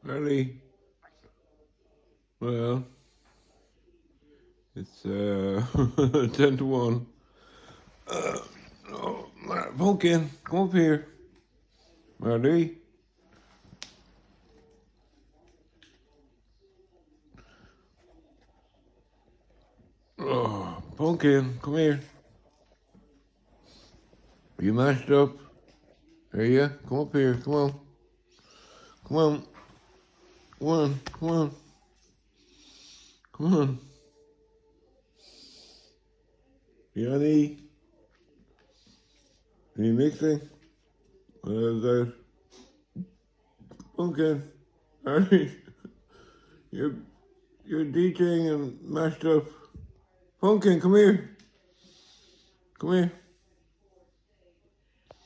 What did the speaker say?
Early. Well, it's 10 to 1. Oh, Pumpkin, come up here. Marty. Oh, Pumpkin, come here. Are you mashed up? Are you? Come up here. Come on. Come on. Come on. Come on. Come on. You any mixing? What is that? Pumpkin. Harry, you're DJing and mashed up. Pumpkin, come here. Come here.